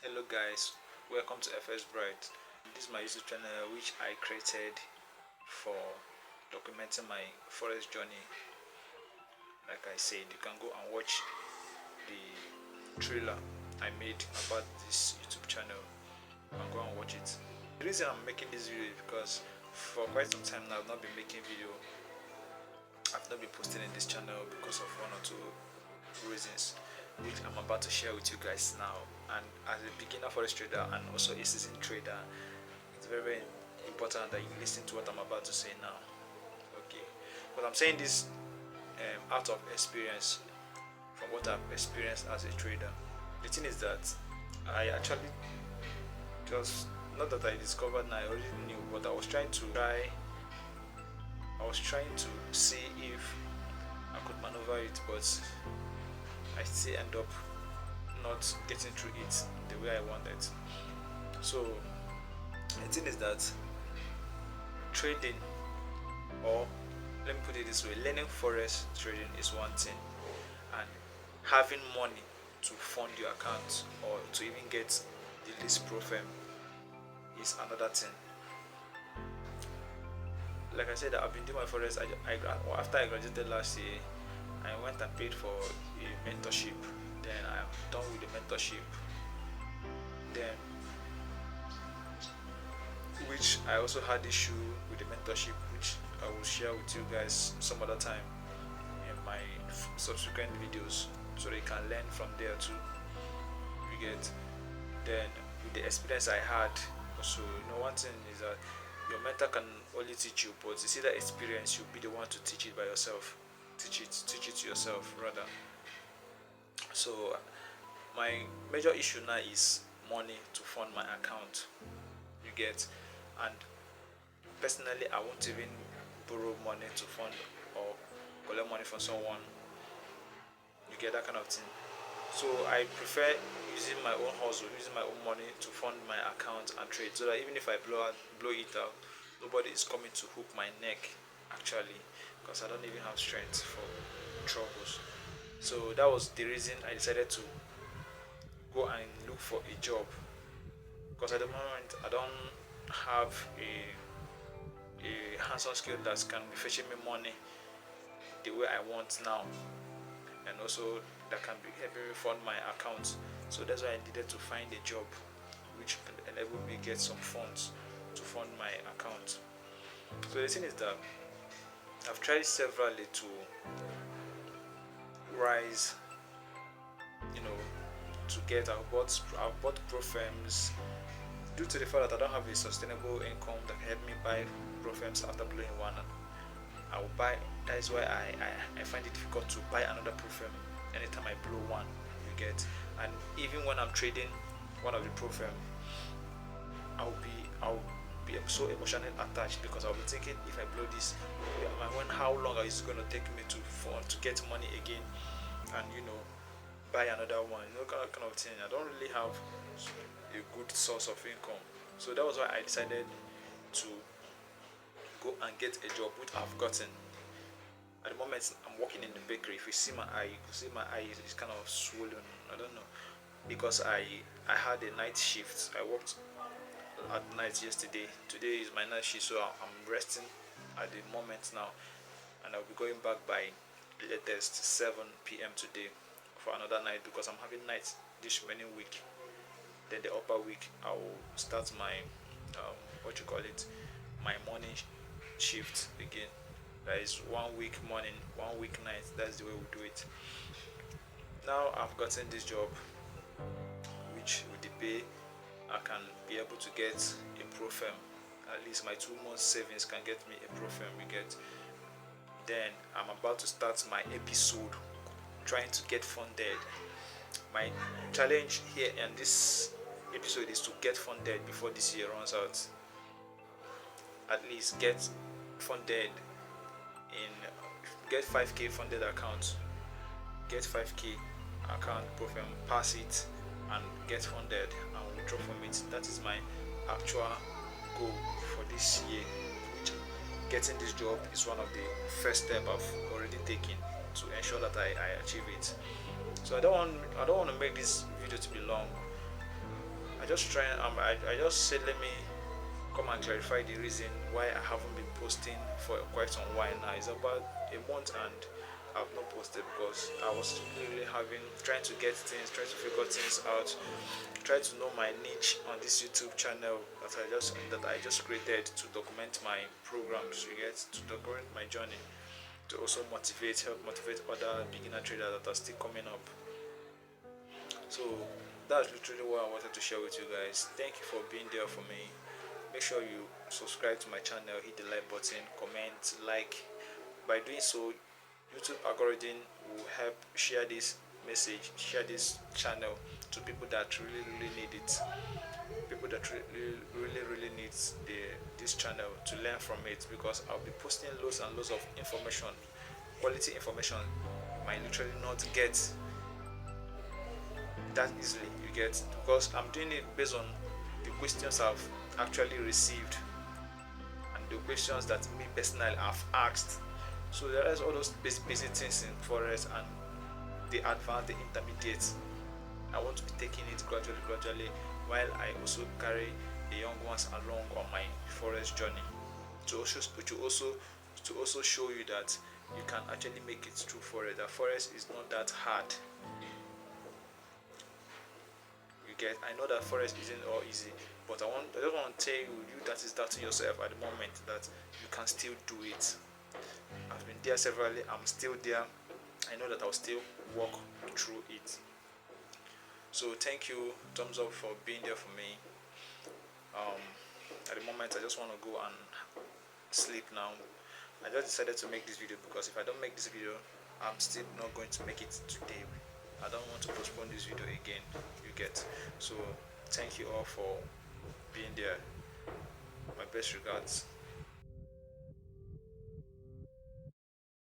Hello guys, welcome to FS Bright. This is my YouTube channel which I created for documenting my forex journey. Like I said, you can go and watch the trailer I made about this YouTube channel and go and watch it. The reason I'm making this video is because for quite some time now I've not been making video. I've not been posting in this channel because of one or two reasons, which I'm about to share with you guys now. And as a beginner forex trader and also a seasoned trader, it's very, very important that you listen to what I'm about to say now. Okay, but I'm saying this out of experience, from what I've experienced as a trader. The thing is that I actually just, not that I discovered now, I already knew, but I was trying to see if I could maneuver it, but I still end up not getting through it the way I wanted. So the thing is that trading, or let me put it this way, learning forex trading is one thing, and having money to fund your account or to even get the least profit is another thing. Like I said, I've been doing my forex. After I graduated last year, I went and paid for a mentorship. Then I'm done with the mentorship. Then, which I also had issue with the mentorship, which I will share with you guys some other time in my subsequent videos, so they can learn from there too. You get. Then with the experience I had, also, one thing is that your mentor can only teach you, but you see that experience, you'll be the one to teach it by yourself. Teach it to yourself rather. So my major issue now is money to fund my account. You get. And personally, I won't even borrow money to fund or collect money from someone. You get, that kind of thing. So I prefer using my own hustle, using my own money to fund my account and trade, so that even if I blow it out, nobody is coming to hook my neck actually, because I don't even have strength for troubles. So that was the reason I decided to go and look for a job, because at the moment I don't have a hands-on skill that can be fetching me money the way I want now, and also that can be helping me fund my account. So that's why I needed to find a job which can enable me get some funds to fund my account. So the thing is that I've tried severally to rise, to get. I've bought pro firms, due to the fact that I don't have a sustainable income that can help me buy pro firms after blowing one. I will buy. That is why I find it difficult to buy another pro firm anytime I blow one. You get. And even when I'm trading one of the pro firm, I'll be so emotionally attached, because I'll be thinking, if I blow this, how long is it going to take me to get money again, and buy another one, kind of thing. I don't really have a good source of income. So that was why I decided to go and get a job, which I've gotten. At the moment, I'm working in the bakery. If you see my eye, is kind of swollen. I don't know, because I had a night shift. I worked at night yesterday. Today is my night shift, so I'm resting at the moment now, and I'll be going back by latest 7 p.m. today for another night, because I'm having nights this remaining week. Then the upper week I will start my my morning shift again. That is 1 week morning, 1 week night. That's the way we do it. Now I've gotten this job, which with the pay I can be able to get a pro firm. At least my 2 months savings can get me a pro firm. We get. Then I'm about to start my episode, trying to get funded. My challenge here in this episode is to get funded before this year runs out. At least get funded get 5k funded account, get 5k account profile, pass it and get funded and withdraw from it. That is my actual goal for this year, which getting this job is one of the first steps I've already taken to ensure that I achieve it. So I don't want to make this video to be long. I just said let me come and clarify the reason why I haven't been posting for quite some while now. It's about a month and I've not posted because I was really trying to get things, trying to figure things out, try to know my niche on this YouTube channel that I just created to document my programs, you get, to document my journey, to also help motivate other beginner traders that are still coming up. So that's literally what I wanted to share with you guys. Thank you for being there for me. Make sure you subscribe to my channel, hit the like button, comment, like. By doing so, YouTube algorithm will help share this message, share this channel to people that really need it. People that really needs this channel to learn from it, because I'll be posting loads and loads of information, quality information you might literally not get that easily, you get, because I'm doing it based on the questions I've actually received and the questions that me personally have asked. So there is all those basic things in Forex and the advanced, the intermediate. I want to be taking it gradually while I also carry the young ones along on my Forex journey to also show you that you can actually make it through Forex. That Forex is not that hard. I know that Forex isn't all easy, but I just want to tell you that is doubting yourself at the moment that you can still do it. I've been there severally, I'm still there. I know that I'll still walk through it. So thank you, thumbs up for being there for me. At the moment I just want to go and sleep now. I just decided to make this video because if I don't make this video, I'm still not going to make it today. I don't want to postpone this video again, you get. So thank you all for being there. My best regards.